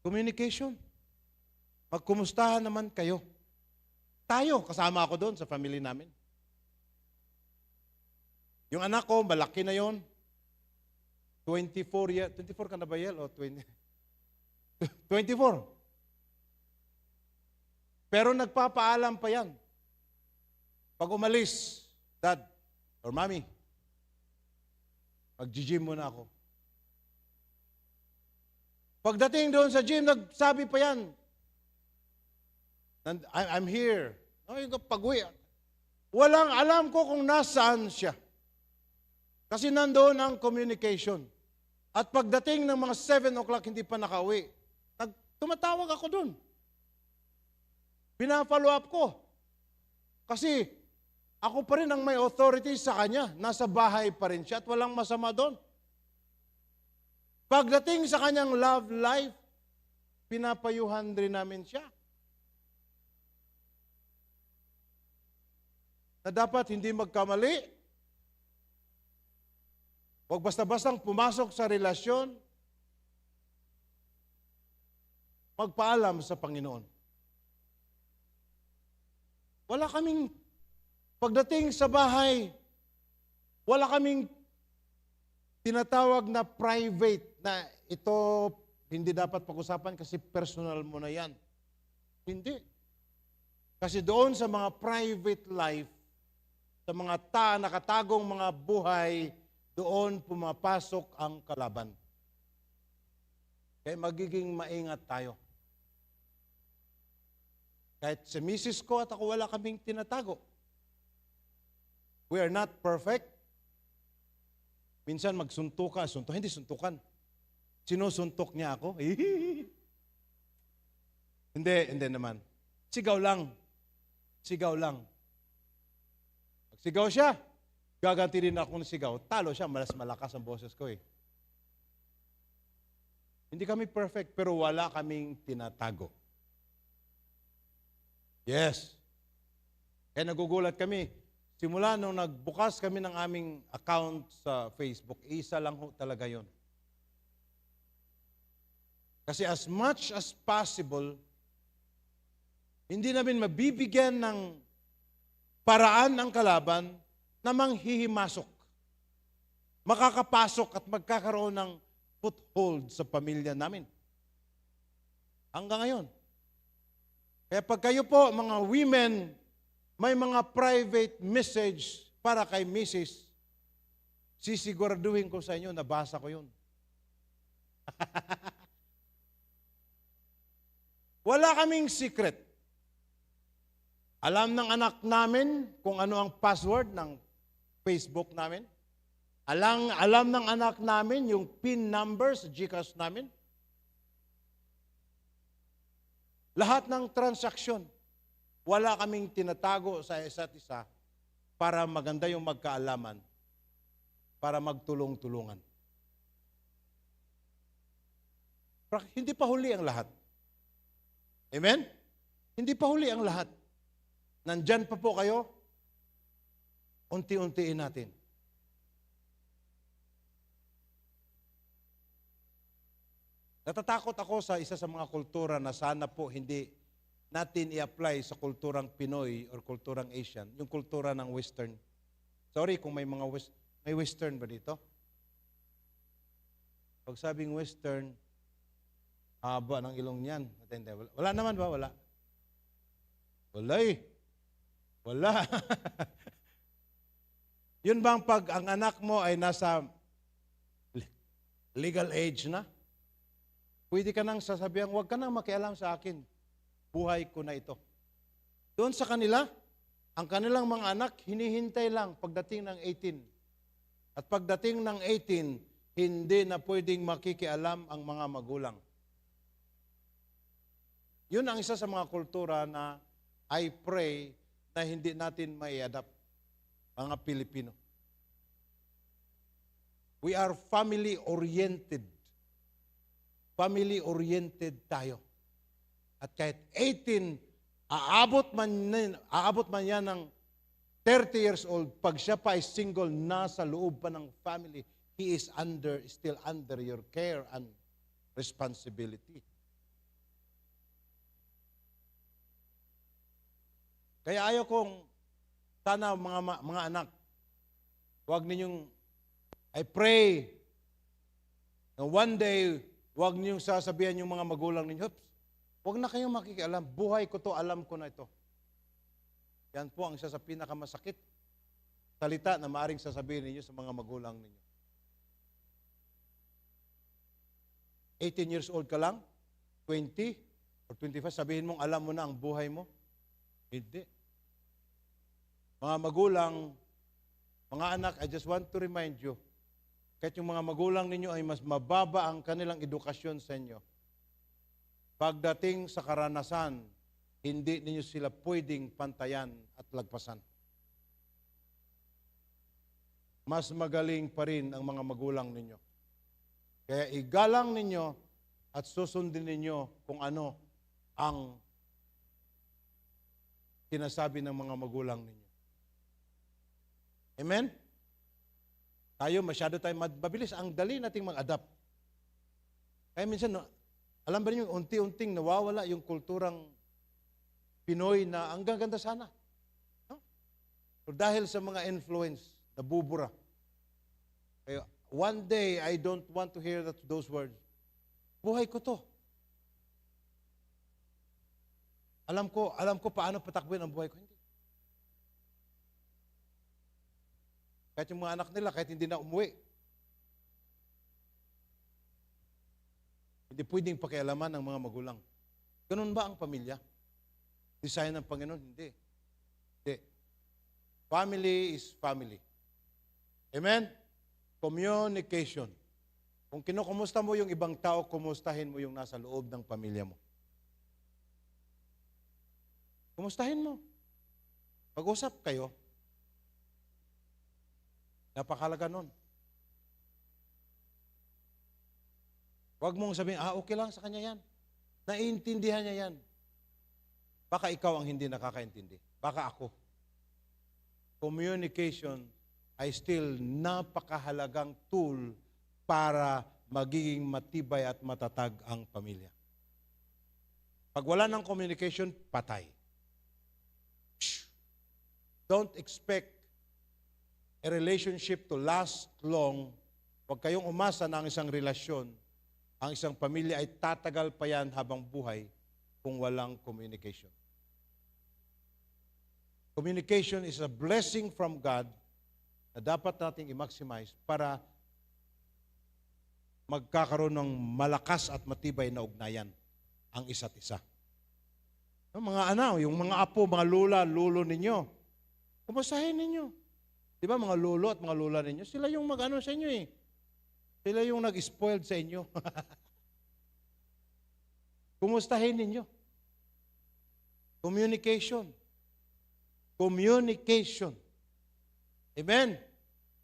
Communication. Magkumustahan naman kayo. Tayo, kasama ako doon sa family namin. Yung anak ko, malaki na yon. 24 years. 24 ka na ba, Yel? O 20? 24. Pero nagpapaalam pa yan. Pag umalis, Dad or Mommy, mag-gym muna ako. Pagdating doon sa gym, nagsabi pa yan, I'm here. Pag-uwi. Walang alam ko kung nasaan siya. Kasi nandoon ang communication. At pagdating ng mga 7 o'clock, hindi pa nakauwi. Tumatawag ako doon. Pina-follow up ko. Kasi ako pa rin ang may authority sa kanya. Nasa bahay pa rin siya at walang masama doon. Pagdating sa kanyang love life, pinapayuhan rin namin siya. Na dapat hindi magkamali. Huwag basta-bastang pumasok sa relasyon. Magpaalam sa Panginoon. Wala kaming, pagdating sa bahay, wala kaming tinatawag na private na ito hindi dapat pag-usapan kasi personal mo na yan. Hindi. Kasi doon sa mga private life, sa mga nakatagong mga buhay, doon pumapasok ang kalaban. Kaya magiging maingat tayo. Kahit si misis ko at ako wala kaming tinatago. We are not perfect. Minsan magsuntukan, hindi suntukan. Sinusuntok niya ako. Hindi naman. Sigaw lang. Sigaw lang. Pag sigaw siya, gaganti rin ako ng sigaw. Talo siya, malas malakas ang boses ko eh. Hindi kami perfect, pero wala kaming tinatago. Yes. Kaya nagugulat kami. Simula nung nagbukas kami ng aming account sa Facebook, isa lang ho talaga yon. Kasi as much as possible, hindi namin mabibigyan ng paraan ang kalaban na manghihimasok. Makakapasok at magkakaroon ng foothold sa pamilya namin. Hanggang ngayon. Kaya pag kayo po, mga women, may mga private message para kay Mrs., sisiguraduhin ko sa inyo, nabasa ko yun. Wala kaming secret. Alam ng anak namin kung ano ang password ng Facebook namin. Alam ng anak namin yung PIN number sa GCash namin. Lahat ng transaksyon, wala kaming tinatago sa isa't isa para maganda yung magkaalaman, para magtulong-tulungan. Hindi pa huli ang lahat. Amen? Hindi pa huli ang lahat. Nandyan pa po kayo, unti-untiin natin. Natatakot ako sa isa sa mga kultura na sana po hindi natin i-apply sa kulturang Pinoy or kulturang Asian, yung kultura ng Western. Sorry kung may mga may Western ba dito? Pag sabing Western, haba ng ilong niyan. Wala naman ba? Wala. Wala eh. Wala. Yun bang pag ang anak mo ay nasa legal age na, pwede ka nang sasabihan, huwag ka nang makialam sa akin. Buhay ko na ito. Doon sa kanila, ang kanilang mga anak, hinihintay lang pagdating ng 18. At pagdating ng 18, hindi na pwedeng makikialam ang mga magulang. Yun ang isa sa mga kultura na I pray na hindi natin mai-adapt, mga Pilipino. We are family-oriented. Family-oriented tayo. At kahit 18, aabot man yan ng 30 years old, pag siya pa ay single, nasa loob pa ng family, he is still under your care and responsibility. Kaya ayaw kong, sana mga anak, huwag ninyong, I pray, na one day, huwag ninyong sasabihan yung mga magulang ninyo, huwag na kayong makikialam, buhay ko to, alam ko na ito. Yan po ang isa sa pinakamasakit salita na maaring sasabihin ninyo sa mga magulang ninyo. 18 years old ka lang, 20 or 25, sabihin mong alam mo na ang buhay mo. Hindi. Mga magulang, mga anak, I just want to remind you, kahit yung mga magulang ninyo ay mas mababa ang kanilang edukasyon sa inyo, pagdating sa karanasan, hindi ninyo sila pwedeng pantayan at lagpasan. Mas magaling pa rin ang mga magulang ninyo. Kaya igalang ninyo at susundin ninyo kung ano ang sinasabi ng mga magulang ninyo. Amen? Tayo, masyado tayo mabilis. Ang dali nating mag-adapt. Kaya minsan, alam ba niyo, unti-unting nawawala yung kulturang Pinoy na ang gaganda sana. So dahil sa mga influence, nabubura. Kaya one day, I don't want to hear those words. Buhay ko to. Alam ko paano patakbuhin ang buhay ko. Hindi. Kahit yung mga anak nila, kahit hindi na umuwi. Hindi pwedeng pakialaman ng mga magulang. Ganun ba ang pamilya? Design ng Panginoon? Hindi. Hindi. Family is family. Amen? Communication. Kung kinukumusta mo yung ibang tao, kumustahin mo yung nasa loob ng pamilya mo. Kumustahin mo. Pag-usap kayo. Napakalaga nun. Huwag mong sabihin, okay lang sa kanya yan. Naiintindihan niya yan. Baka ikaw ang hindi nakakaintindi. Baka ako. Communication ay still napakahalagang tool para magiging matibay at matatag ang pamilya. Pag wala ng communication, patay. Don't expect a relationship to last long. Huwag kayong umasa na ang isang relasyon, ang isang pamilya ay tatagal pa yan habang buhay kung walang communication. Communication is a blessing from God na dapat nating i-maximize para magkakaroon ng malakas at matibay na ugnayan ang isa't isa. Yung mga anak, yung mga apo, mga lolo ninyo, kumustahin ninyo. Di ba mga lolo at mga lola ninyo, sila yung mag-ano sa inyo eh. Sila yung nag-spoiled sa inyo. Kumustahin ninyo. Communication. Communication. Amen?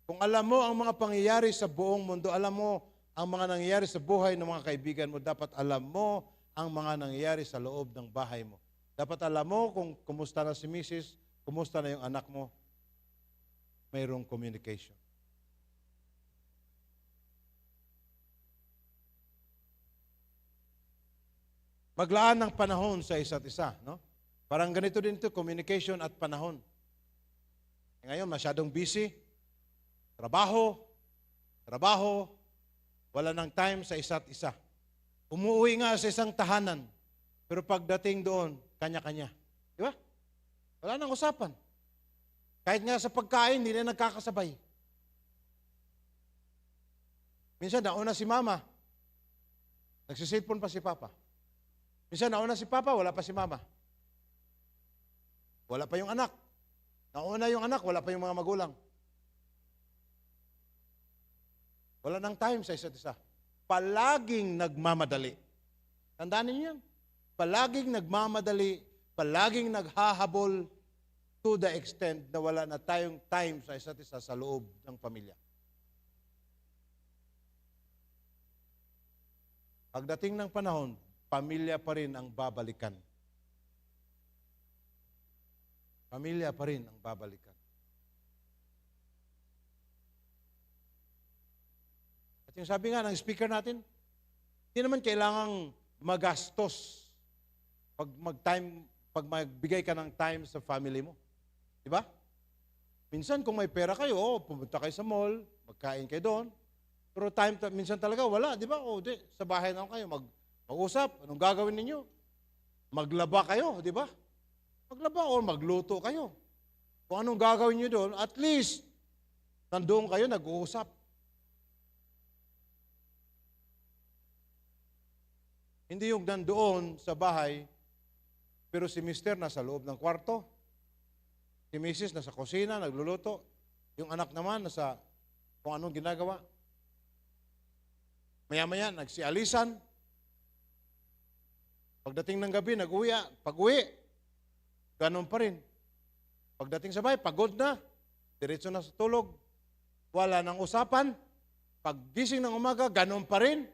Kung alam mo ang mga pangyayari sa buong mundo, alam mo ang mga nangyayari sa buhay ng mga kaibigan mo, dapat alam mo ang mga nangyayari sa loob ng bahay mo. Dapat alam mo kung kumusta na si Mrs., kumusta na yung anak mo. Mayroong communication. Maglaan ng panahon sa isa't isa, no? Parang ganito din ito, communication at panahon. Ngayon, masyadong busy. Trabaho, wala ng time sa isa't isa. Umuwi nga sa isang tahanan, pero pagdating doon, kanya-kanya. Di ba? Wala nang usapan. Kahit nga sa pagkain, hindi na nagkakasabay. Minsan, nauna si mama, nagsisilpon pa si papa. Minsan, nauna si papa, wala pa si mama. Wala pa yung anak. Nauna yung anak, wala pa yung mga magulang. Wala nang time sa isa't isa. Palaging nagmamadali. Tandaan niyo yan. Palaging nagmamadali, palaging naghahabol to the extent na wala na tayong time sa isa't isa sa loob ng pamilya. Pagdating ng panahon, pamilya pa rin ang babalikan. Pamilya pa rin ang babalikan. At yung sabi nga ng speaker natin, hindi naman kailangang magastos pag magbigay ka ng time sa family mo. Di ba? Minsan kung may pera kayo, pumunta kayo sa mall, magkain kayo doon. Pero minsan talaga wala, di ba? Sa bahay na kayo, mag-usap, anong gagawin ninyo? Maglaba kayo, di ba? Maglaba o magluto kayo. Kung anong gagawin nyo doon, at least, nandoon kayo, nag-uusap. Hindi yung nandoon sa bahay, pero si mister nasa loob ng kwarto, si Mrs. nasa kusina, nagluluto, yung anak naman nasa kung anong ginagawa. Maya-maya, nagsialisan. Pagdating ng gabi, nag-uwi. Pag-uwi, ganun pa rin. Pagdating sa bahay, pagod na. Diretso na sa tulog. Wala nang usapan. Paggising ng umaga, ganun pa rin.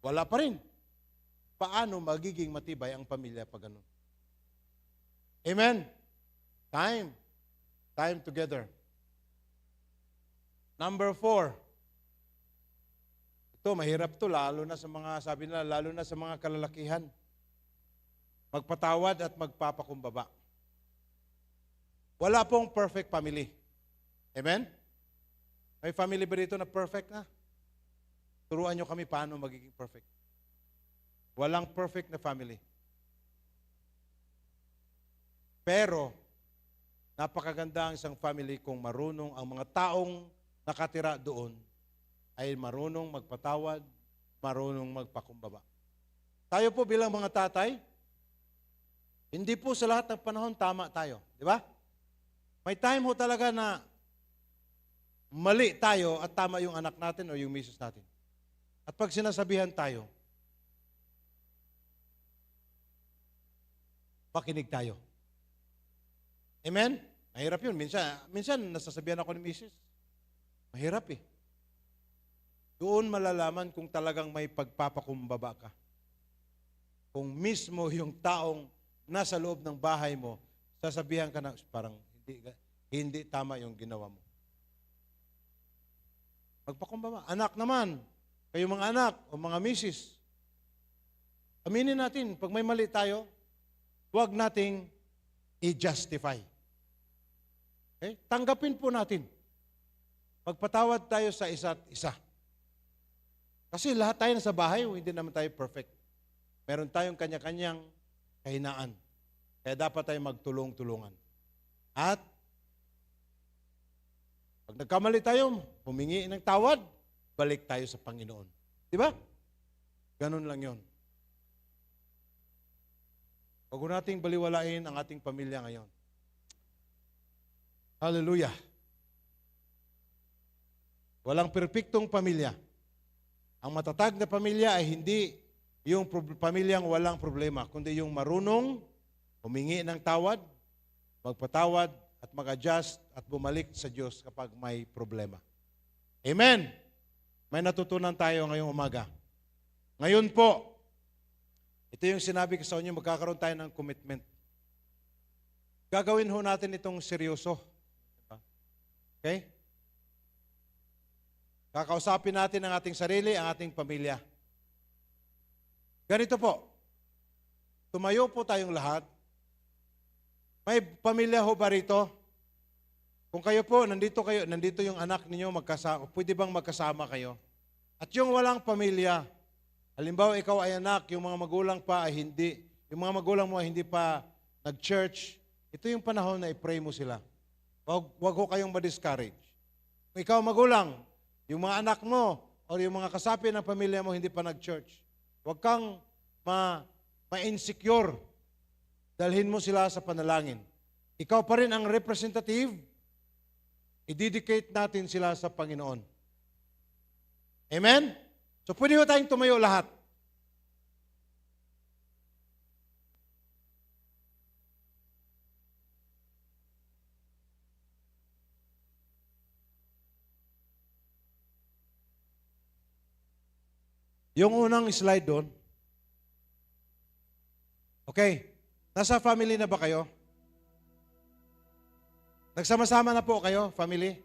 Wala pa rin. Paano magiging matibay ang pamilya pag ganun? Amen? Time. Time together. Number 4. Ito, mahirap to, lalo na sa mga, sabi nila, lalo na sa mga kalalakihan. magpatawad at magpapakumbaba. Wala pong perfect family. Amen? May family ba dito na perfect na? Turuan nyo kami paano magiging perfect. Walang perfect na family. Pero, napakaganda ang isang family kung marunong ang mga taong nakatira doon ay marunong magpatawad, marunong magpakumbaba. Tayo po bilang mga tatay, hindi po sa lahat ng panahon tama tayo. Di ba? May time ho talaga na mali tayo at tama yung anak natin o yung misis natin. At pag sinasabihan tayo, makinig tayo. Amen? Mahirap yun. Minsan nasasabihan ako ni misis. Mahirap eh. Doon malalaman kung talagang may pagpapakumbaba ka. Kung mismo yung taong nasa loob ng bahay mo, sasabihan ka na parang hindi tama yung ginawa mo. Magpakumbaba. Anak naman, kayo mga anak o mga misis, aminin natin, pag may mali tayo, huwag nating i-justify. Okay? Tanggapin po natin. Magpatawad tayo sa isa't isa. Kasi lahat tayo nasa bahay, hindi naman tayo perfect. Meron tayong kanya-kanyang kahinaan. Kaya dapat tayo magtulong-tulungan. At pag nagkamali tayo, humingi ng tawad, balik tayo sa Panginoon. Di ba? Ganun lang yon. Huwag nating baliwalain ang ating pamilya ngayon. Hallelujah. Walang perpektong pamilya. Ang matatag na pamilya ay hindi yung pamilyang walang problema, kundi yung marunong humingi ng tawad, magpatawad, at mag-adjust at bumalik sa Diyos kapag may problema. Amen! May natutunan tayo ngayong umaga. Ngayon po, ito yung sinabi ko sa inyo, magkakaroon tayo ng commitment. Gagawin ho natin itong seryoso. Okay? Kakausapin natin ang ating sarili, ang ating pamilya. Ganito po, tumayo po tayong lahat. May pamilya ho ba rito? Kung kayo po, nandito yung anak ninyo, pwede bang magkasama kayo? At yung walang pamilya, halimbawa ikaw ay anak, yung mga magulang pa ay hindi, yung mga magulang mo ay hindi pa nag-church, ito yung panahon na i-pray mo sila. Huwag ho kayong ma-discourage. Kung ikaw magulang, yung mga anak mo o yung mga kasapi ng pamilya mo hindi pa nag-church, huwag kang ma-insecure. Dalhin mo sila sa panalangin. Ikaw pa rin ang representative, i-dedicate natin sila sa Panginoon. Amen? So pwede ho tayong tumayo lahat. Yung unang slide doon. Okay. Nasa family na ba kayo? Nagsama-sama na po kayo, family?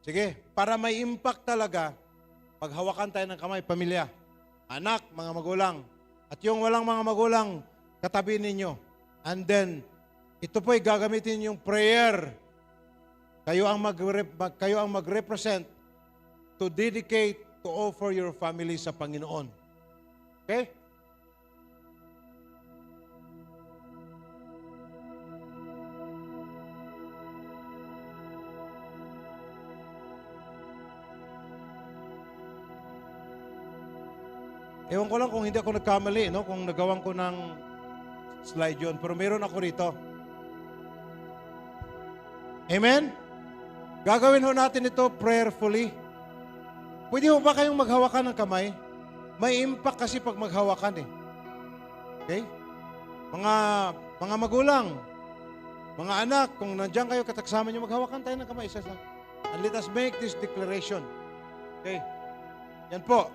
Sige, para may impact talaga, paghawakan tayo ng kamay, pamilya, anak, mga magulang, at yung walang mga magulang, katabi ninyo. And then, ito po'y gagamitin yung prayer. Kayo ang mag-represent to dedicate, to offer your family sa Panginoon. Okay? Ewan ko lang kung hindi ako nagkamali, no? Kung nagawan ko ng slide yun. Pero meron ako rito. Amen? Gagawin ho natin ito prayerfully. Pwede ho ba kayong maghawakan ng kamay? May impact kasi pag maghawakan eh. Okay? Mga magulang, mga anak, kung nandiyan kayo kataksama nyo, maghawakan tayo ng kamay. Isa-isa. And let us make this declaration. Okay? Yan po.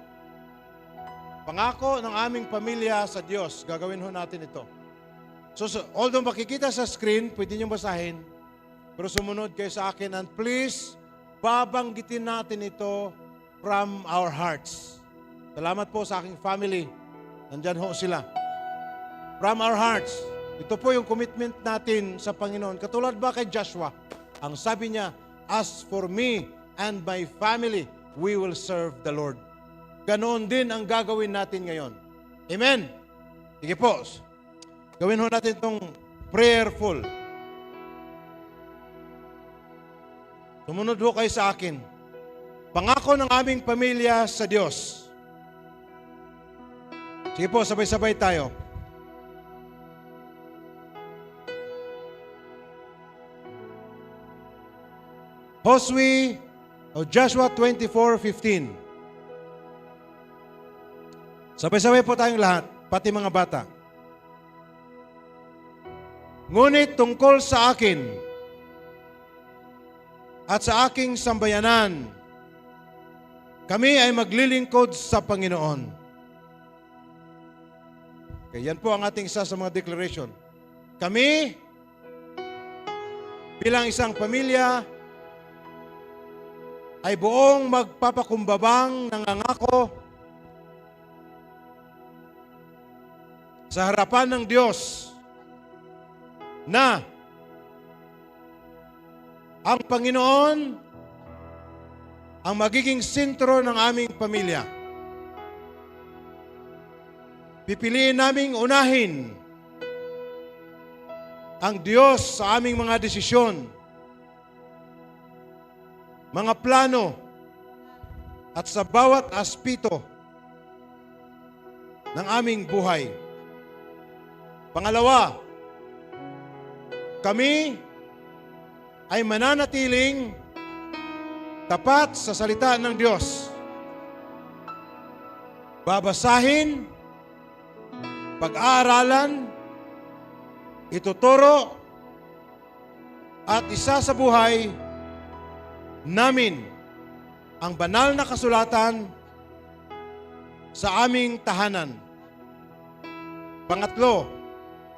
Pangako ng aming pamilya sa Diyos, gagawin ho natin ito. So although makikita sa screen, pwede nyo basahin, pero sumunod kayo sa akin, and please, babanggitin natin ito from our hearts. Salamat po sa aking family. Nandyan ho sila. from our hearts. Ito po yung commitment natin sa Panginoon. Katulad ba kay Joshua? Ang sabi niya, as for me and my family, we will serve the Lord. Ganoon din ang gagawin natin ngayon. Amen? Sige po. Gawin ho natin itong prayerful. Sumunod ho kayo sa akin. Pangako ng aming pamilya sa Diyos. Sige po, sabay-sabay tayo. Joshua 24:15. Sabay-sabay po tayong lahat, pati mga bata. Ngunit tungkol sa akin at sa aking sambayanan, kami ay maglilingkod sa Panginoon. Okay, yan po ang ating isa sa mga declaration. Kami, bilang isang pamilya, ay buong magpapakumbabang nangangako sa harapan ng Diyos na ang Panginoon ang magiging sentro ng aming pamilya. Pipiliin naming unahin ang Diyos sa aming mga desisyon, mga plano, at sa bawat aspeto ng aming buhay. Pangalawa, kami ay mananatiling tapat sa salita ng Diyos. Babasahin, pag-aaralan, ituturo, at isa sa buhay namin ang banal na kasulatan sa aming tahanan. Pangatlo,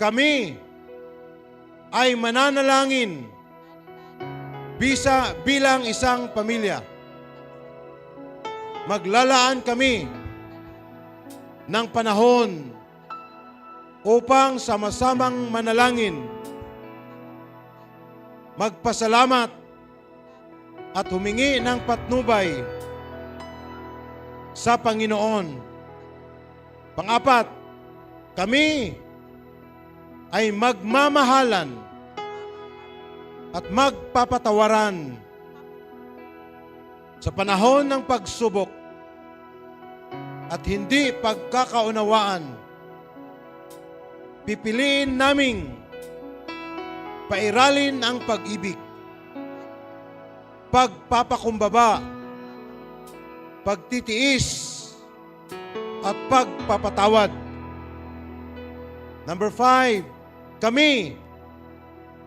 kami ay mananalangin bilang isang pamilya. Maglalaan kami ng panahon upang sama-samang manalangin, magpasalamat, at humingi ng patnubay sa Panginoon. Pang-apat, kami ay magmamahalan at magpapatawaran sa panahon ng pagsubok at hindi pagkakaunawaan. Pipiliin naming pairalin ang pag-ibig, pagpapakumbaba, pagtitiis, at pagpapatawad. Number 5, kami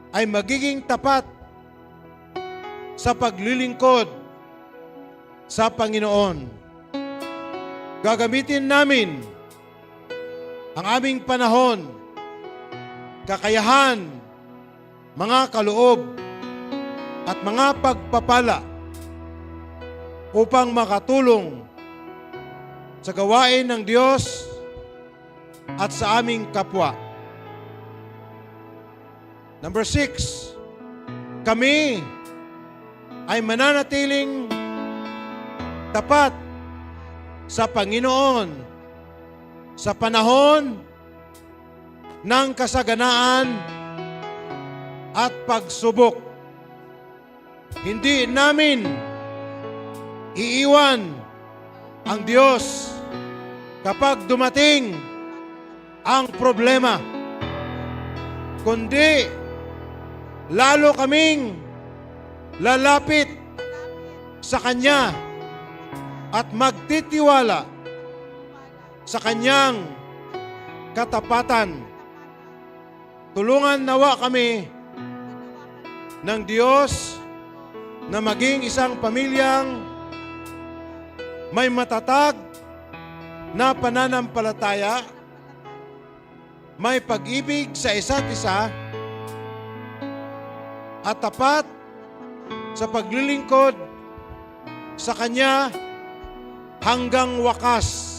ay magiging tapat sa paglilingkod sa Panginoon. Gagamitin namin ang aming panahon, kakayahan, mga kaloob, at mga pagpapala upang makatulong sa gawain ng Diyos at sa aming kapwa. Number 6, kami ay mananatiling tapat sa Panginoon sa panahon ng kasaganaan at pagsubok. Hindi namin iiwan ang Diyos kapag dumating ang problema, kundi lalo kaming lalapit sa Kanya at magtitiwala sa Kanyang katapatan. Tulungan nawa kami ng Diyos na maging isang pamilyang may matatag na pananampalataya, may pag-ibig sa isa't isa, at tapat sa paglilingkod sa Kanya hanggang wakas.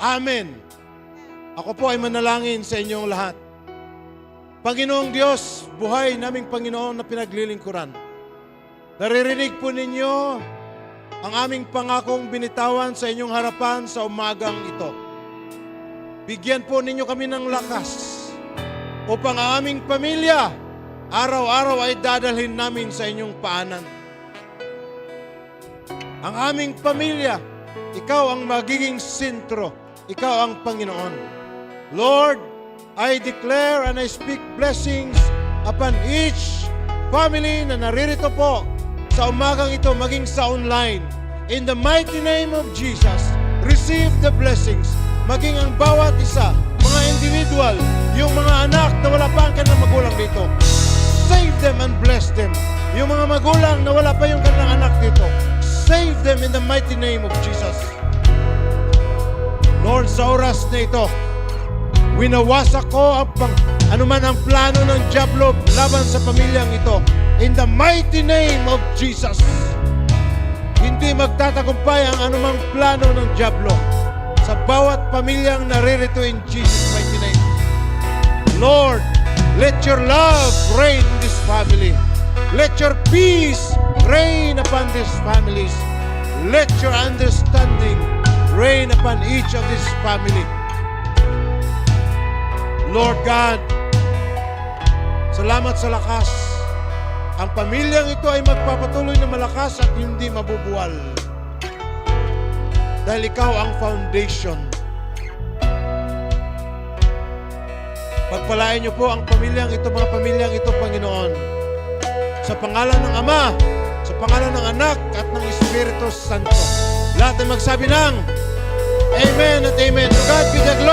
Amen. Ako po ay manalangin sa inyong lahat. Panginoong Diyos, buhay naming Panginoon na pinaglilingkuran. Naririnig po ninyo ang aming pangakong binitawan sa inyong harapan sa umagang ito. Bigyan po ninyo kami ng lakas upang ang aming pamilya araw-araw ay dadalhin namin sa inyong paanan. Ang aming pamilya, ikaw ang magiging sentro, ikaw ang Panginoon. Lord, I declare and I speak blessings upon each family na naririto po sa umagang ito, maging sa online. In the mighty name of Jesus, receive the blessings. Maging ang bawat isa, mga individual, yung mga anak na wala pa ang kanilang magulang dito, save them and bless them. Yung mga magulang na wala pa yung kanilang anak dito, save them in the mighty name of Jesus. Lord, sa oras na ito, winawasak ko anuman ang plano ng dyablo laban sa pamilyang ito. In the mighty name of Jesus. Hindi magtatagumpay ang anumang plano ng dyablo sa bawat pamilyang naririto in Jesus' mighty name. Lord, let your love reign in this family. Let your peace reign upon these families. Let your understanding reign upon each of this family. Lord God, salamat sa lakas. Ang pamilyang ito ay magpapatuloy na malakas at hindi mabubuwal. Dahil ikaw ang foundation. Pagpalain niyo po ang pamilyang ito, mga pamilyang ito, Panginoon. Sa pangalan ng Ama, sa pangalan ng Anak at ng Espiritu Santo. Lahat ay magsabi ng Amen at Amen. To God be the glory.